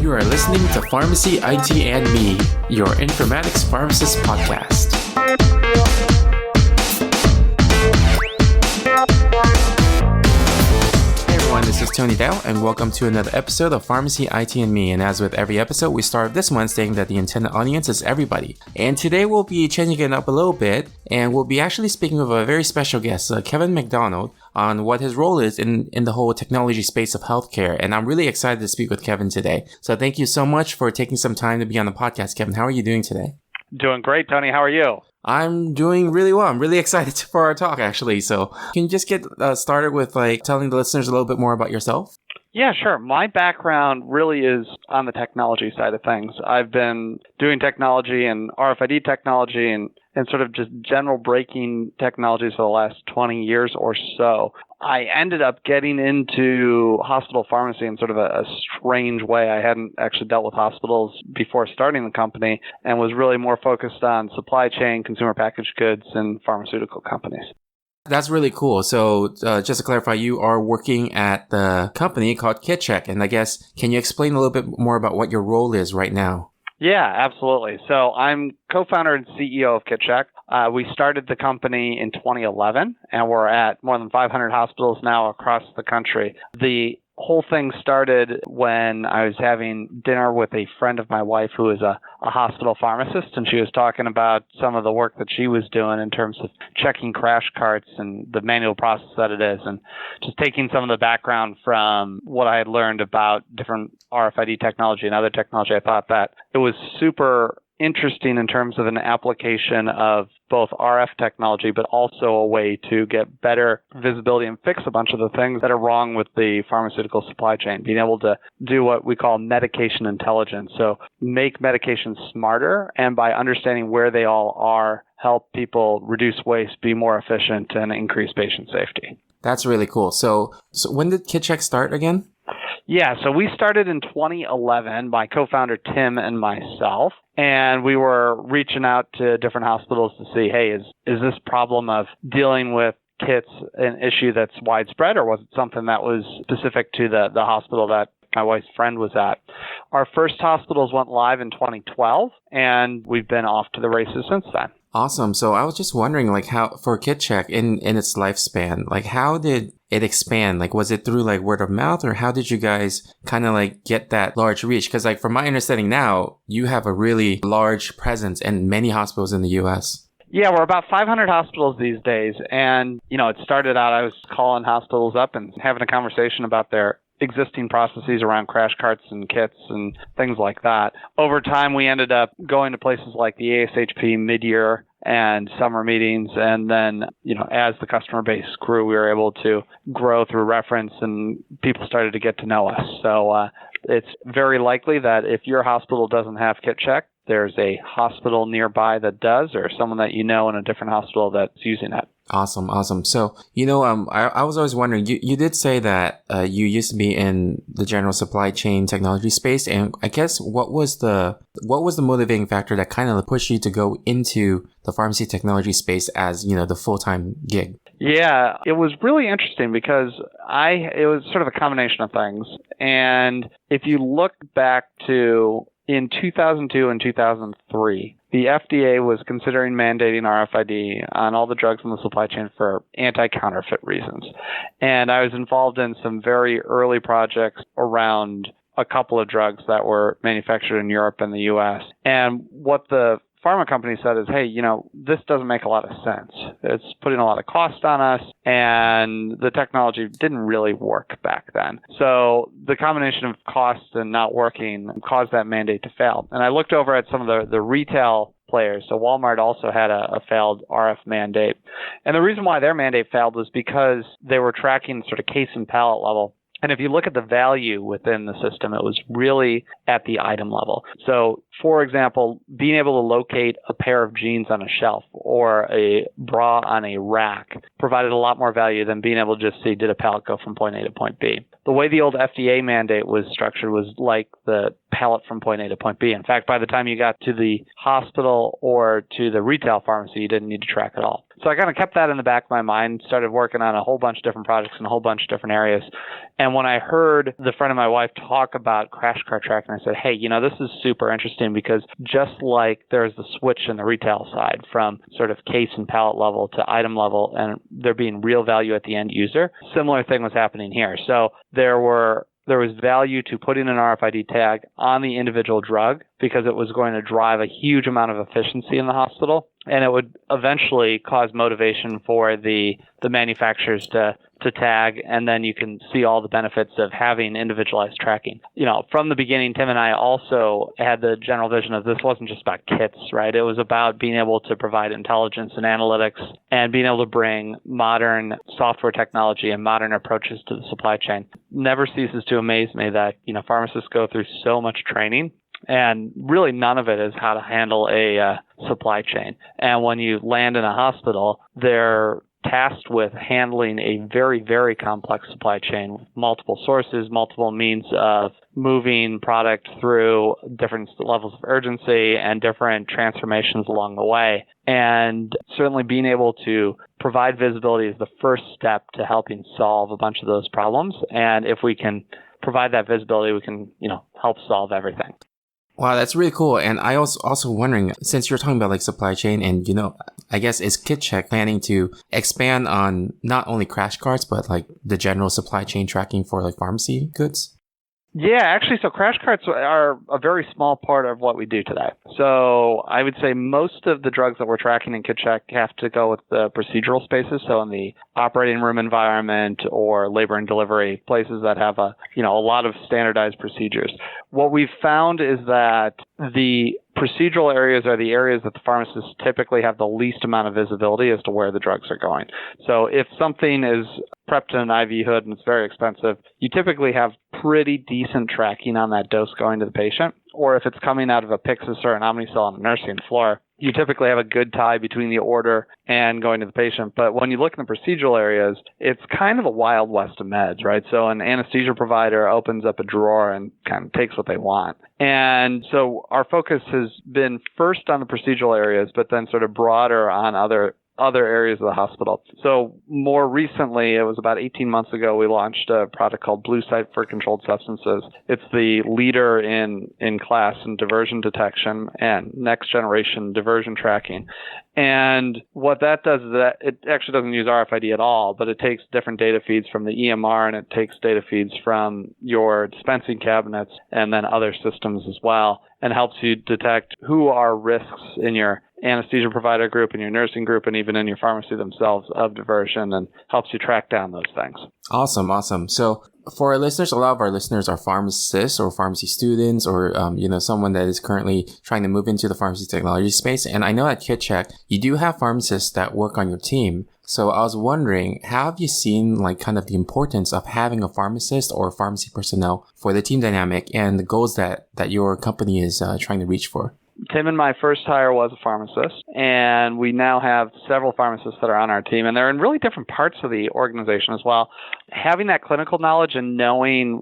You are listening to Pharmacy, IT, and Me, your informatics pharmacist podcast. Hey everyone, this is Tony Dow, and welcome to another episode of Pharmacy, IT, and Me. And as with every episode, we start this one saying that the intended audience is everybody. And today we'll be changing it up a little bit, and we'll be actually speaking with a very special guest, Kevin MacDonald, on what his role is in the whole technology space of healthcare. And I'm really excited to speak with Kevin today. So thank you so much for taking some time to be on the podcast, Kevin. How are you doing today? Doing great, Tony. How are you? I'm doing really well. I'm really excited for our talk, actually. So can you just get started with telling the listeners a little bit more about yourself? Yeah, sure. My background really is on the technology side of things. I've been doing technology and RFID technology and sort of just general braking technologies for the last 20 years or so. I ended up getting into hospital pharmacy in sort of a strange way. I hadn't actually dealt with hospitals before starting the company and was really more focused on supply chain, consumer packaged goods, and pharmaceutical companies. That's really cool. So just to clarify, you are working at the company called KitCheck. And I guess, can you explain a little bit more about what your role is right now? Yeah, absolutely. So I'm co-founder and CEO of KitCheck. We started the company in 2011, and we're at more than 500 hospitals now across the country. The whole thing started when I was having dinner with a friend of my wife who is a hospital pharmacist, and she was talking about some of the work that she was doing in terms of checking crash carts and the manual process that it is, and just taking some of the background from what I had learned about different RFID technology and other technology. I thought that it was super interesting in terms of an application of both RF technology, but also a way to get better visibility and fix a bunch of the things that are wrong with the pharmaceutical supply chain, being able to do what we call medication intelligence. So make medications smarter, and by understanding where they all are, help people reduce waste, be more efficient, and increase patient safety. That's really cool. So when did KitCheck start again? Yeah, so we started in 2011, my co-founder Tim and myself, and we were reaching out to different hospitals to see, hey, is this problem of dealing with kits an issue that's widespread, or was it something that was specific to the hospital that my wife's friend was at? Our first hospitals went live in 2012, and we've been off to the races since then. Awesome. So I was just wondering, how for KitCheck in its lifespan, how did it expand? Was it through word of mouth, or how did you guys kind of get that large reach? Because from my understanding now, you have a really large presence in many hospitals in the U.S. Yeah, we're about 500 hospitals these days. And, it started out, I was calling hospitals up and having a conversation about their existing processes around crash carts and kits and things like that. Over time, we ended up going to places like the ASHP mid-year and summer meetings. And then, as the customer base grew, we were able to grow through reference, and people started to get to know us. So it's very likely that if your hospital doesn't have KitCheck, there's a hospital nearby that does, or someone that in a different hospital that's using it. Awesome. So, I was always wondering, you did say that you used to be in the general supply chain technology space, and I guess what was the motivating factor that kind of pushed you to go into the pharmacy technology space as, the full-time gig? Yeah, it was really interesting because it was sort of a combination of things. And if you look back to in 2002 and 2003, the FDA was considering mandating RFID on all the drugs in the supply chain for anti-counterfeit reasons. And I was involved in some very early projects around a couple of drugs that were manufactured in Europe and the US. And what the pharma company said is, hey, this doesn't make a lot of sense. It's putting a lot of cost on us, and the technology didn't really work back then. So the combination of cost and not working caused that mandate to fail. And I looked over at some of the retail players. So Walmart also had a failed RF mandate. And the reason why their mandate failed was because they were tracking sort of case and pallet level. And if you look at the value within the system, it was really at the item level. So, for example, being able to locate a pair of jeans on a shelf or a bra on a rack provided a lot more value than being able to just see, did a pallet go from point A to point B? The way the old FDA mandate was structured was like the pallet from point A to point B. In fact, by the time you got to the hospital or to the retail pharmacy, you didn't need to track at all. So I kind of kept that in the back of my mind, started working on a whole bunch of different projects in a whole bunch of different areas. And when I heard the friend of my wife talk about crash cart tracking, I said, hey, this is super interesting because just like there's the switch in the retail side from sort of case and pallet level to item level, and there being real value at the end user, similar thing was happening here. So there was value to putting an RFID tag on the individual drug because it was going to drive a huge amount of efficiency in the hospital, and it would eventually cause motivation for the manufacturers to tag, and then you can see all the benefits of having individualized tracking. From the beginning, Tim and I also had the general vision of this wasn't just about kits, right? It was about being able to provide intelligence and analytics and being able to bring modern software technology and modern approaches to the supply chain. Never ceases to amaze me that, pharmacists go through so much training, and really none of it is how to handle a supply chain. And when you land in a hospital, they're tasked with handling a very, very complex supply chain with multiple sources, multiple means of moving product through different levels of urgency and different transformations along the way. And certainly being able to provide visibility is the first step to helping solve a bunch of those problems. And if we can provide that visibility, we can, help solve everything. Wow, that's really cool. And I was also wondering, since you're talking about like supply chain and, I guess is KitCheck planning to expand on not only crash carts, but like the general supply chain tracking for like pharmacy goods? Yeah, actually, so crash carts are a very small part of what we do today. So I would say most of the drugs that we're tracking in KitCheck have to go with the procedural spaces. So in the operating room environment or labor and delivery places that have a lot of standardized procedures. What we've found is that the procedural areas are the areas that the pharmacists typically have the least amount of visibility as to where the drugs are going. So if something is prepped in an IV hood and it's very expensive, you typically have pretty decent tracking on that dose going to the patient. Or if it's coming out of a Pyxis or an Omnicell on the nursing floor, you typically have a good tie between the order and going to the patient. But when you look in the procedural areas, it's kind of a wild west of meds, right? So an anesthesia provider opens up a drawer and kind of takes what they want. And so our focus has been first on the procedural areas, but then sort of broader on other areas of the hospital. So more recently, it was about 18 months ago, we launched a product called Blue Sight for controlled substances. It's the leader in class in diversion detection and next generation diversion tracking. And what that does is that it actually doesn't use RFID at all, but it takes different data feeds from the EMR and it takes data feeds from your dispensing cabinets and then other systems as well, and helps you detect who are risks in your anesthesia provider group, in your nursing group, and even in your pharmacy themselves of diversion, and helps you track down those things. Awesome. So for our listeners, a lot of our listeners are pharmacists or pharmacy students or, someone that is currently trying to move into the pharmacy technology space. And I know at KitCheck, you do have pharmacists that work on your team. So I was wondering, how have you seen like kind of the importance of having a pharmacist or pharmacy personnel for the team dynamic and the goals that your company is trying to reach for? Tim and my first hire was a pharmacist, and we now have several pharmacists that are on our team, and they're in really different parts of the organization as well. Having that clinical knowledge and knowing,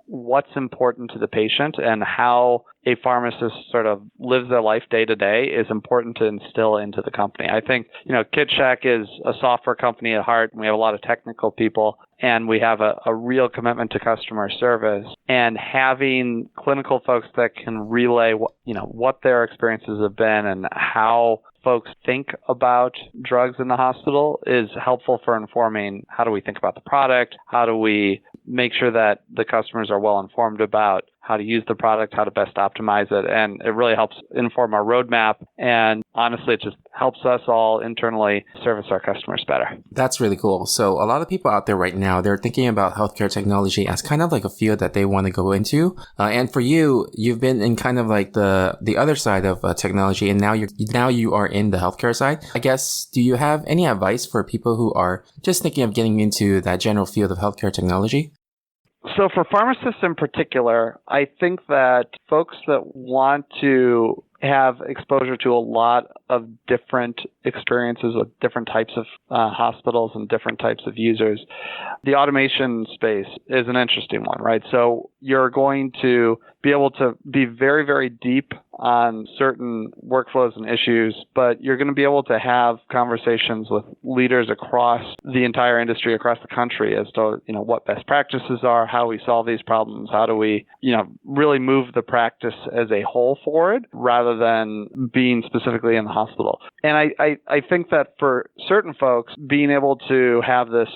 what's important to the patient and how a pharmacist sort of lives their life day to day is important to instill into the company. I think, KitCheck is a software company at heart, and we have a lot of technical people, and we have a real commitment to customer service. And having clinical folks that can relay what their experiences have been and how folks think about drugs in the hospital is helpful for informing how do we think about the product, how do we make sure that the customers are well informed about how to use the product, how to best optimize it. And it really helps inform our roadmap. And honestly, it just helps us all internally service our customers better. That's really cool. So a lot of people out there right now, they're thinking about healthcare technology as kind of like a field that they want to go into. And for you, you've been in kind of like the other side of technology, and now you are in the healthcare side. I guess, do you have any advice for people who are just thinking of getting into that general field of healthcare technology? So for pharmacists in particular, I think that folks that want to have exposure to a lot of different experiences with different types of hospitals and different types of users, the automation space is an interesting one, right? So you're going to be able to be very, very deep on certain workflows and issues, but you're going to be able to have conversations with leaders across the entire industry, across the country, as to, what best practices are, how we solve these problems, how do we, really move the practice as a whole forward rather than being specifically in the hospital. And I think that for certain folks, being able to have this,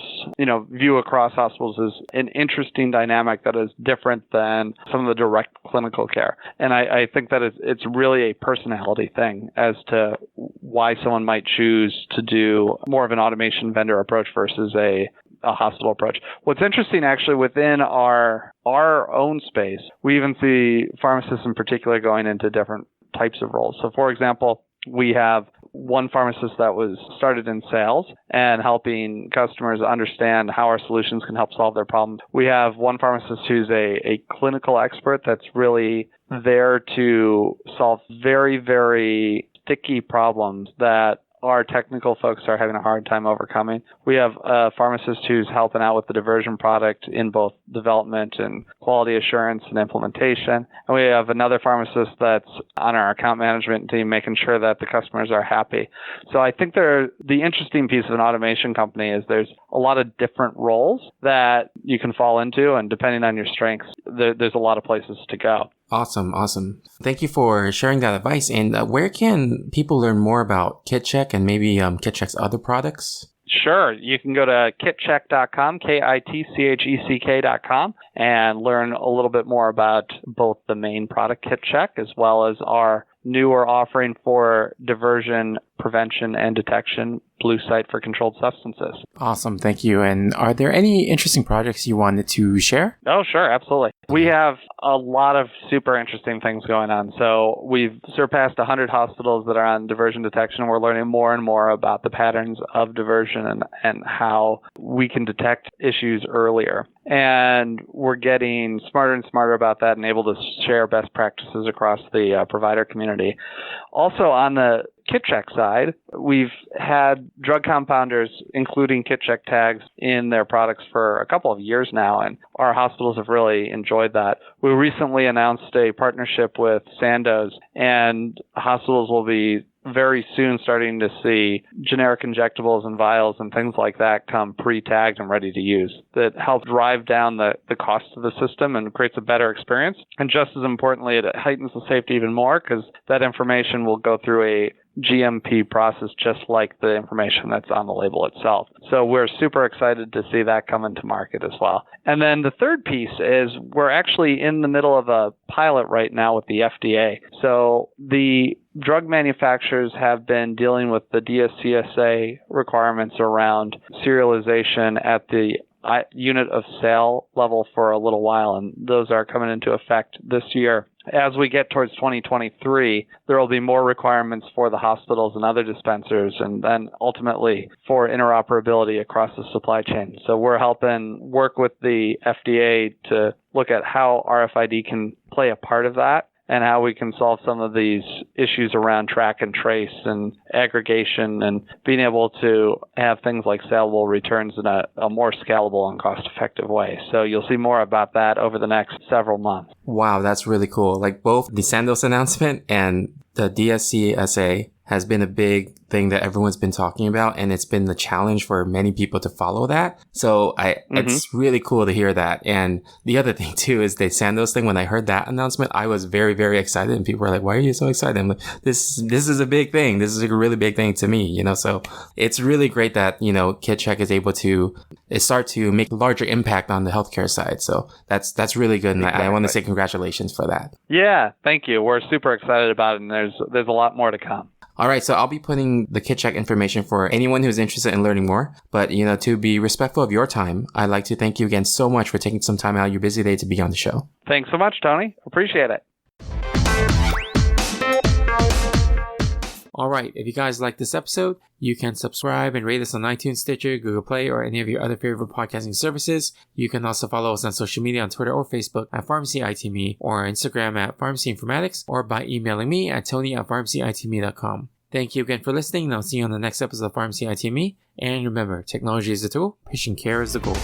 view across hospitals is an interesting dynamic that is different than some of the direct clinical care. And I think that it's really a personality thing as to why someone might choose to do more of an automation vendor approach versus a hospital approach. What's interesting actually within our own space, we even see pharmacists in particular going into different types of roles. So for example, we have one pharmacist that was started in sales and helping customers understand how our solutions can help solve their problems. We have one pharmacist who's a clinical expert that's really there to solve very, very sticky problems that our technical folks are having a hard time overcoming. We have a pharmacist who's helping out with the diversion product in both development and quality assurance and implementation. And we have another pharmacist that's on our account management team making sure that the customers are happy. So I think the interesting piece of an automation company is there's a lot of different roles that you can fall into, and depending on your strengths, there's a lot of places to go. Awesome. Thank you for sharing that advice. And where can people learn more about KitCheck and maybe KitCheck's other products? Sure. You can go to kitcheck.com, kitcheck.com, and learn a little bit more about both the main product KitCheck as well as our newer offering for diversion prevention and detection, Blue Site for controlled substances. Awesome. Thank you. And are there any interesting projects you wanted to share? Oh, sure. Absolutely. We have a lot of super interesting things going on. So we've surpassed 100 hospitals that are on diversion detection. We're learning more and more about the patterns of diversion and how we can detect issues earlier. And we're getting smarter and smarter about that and able to share best practices across the provider community. Also on the KitCheck side, we've had drug compounders including KitCheck tags in their products for a couple of years now, and our hospitals have really enjoyed that. We recently announced a partnership with Sandoz, and hospitals will be very soon starting to see generic injectables and vials and things like that come pre-tagged and ready to use that help drive down the cost of the system and creates a better experience. And just as importantly, it heightens the safety even more because that information will go through a GMP process just like the information that's on the label itself. So we're super excited to see that come into market as well. And then the third piece is we're actually in the middle of a pilot right now with the FDA. So the drug manufacturers have been dealing with the DSCSA requirements around serialization at the unit of sale level for a little while, and those are coming into effect this year. As we get towards 2023, there will be more requirements for the hospitals and other dispensers, and then ultimately for interoperability across the supply chain. So we're helping work with the FDA to look at how RFID can play a part of that, and how we can solve some of these issues around track and trace and aggregation and being able to have things like saleable returns in a more scalable and cost-effective way. So you'll see more about that over the next several months. Wow, that's really cool. Like both the Sandoz announcement and the DSCSA has been a big thing that everyone's been talking about, and it's been the challenge for many people to follow that. So it's really cool to hear that. And the other thing too is the Sandoz thing. When I heard that announcement, I was very, very excited, and people were like, why are you so excited? I'm like, this is a big thing. This is a really big thing to me, so it's really great that, KitCheck is able to start to make a larger impact on the healthcare side. So that's really good. And exactly. I want to say congratulations for that. Yeah, thank you. We're super excited about it, and there's a lot more to come. All right, so I'll be putting the KitCheck information for anyone who's interested in learning more. But, to be respectful of your time, I'd like to thank you again so much for taking some time out of your busy day to be on the show. Thanks so much, Tony. Appreciate it. All right, if you guys like this episode, you can subscribe and rate us on iTunes, Stitcher, Google Play, or any of your other favorite podcasting services. You can also follow us on social media on Twitter or Facebook at PharmacyITme, or Instagram at Pharmacy Informatics, or by emailing me at tony@pharmacyitme.com. Thank you again for listening, and I'll see you on the next episode of Pharmacy ITme. And remember, technology is the tool, patient care is the goal.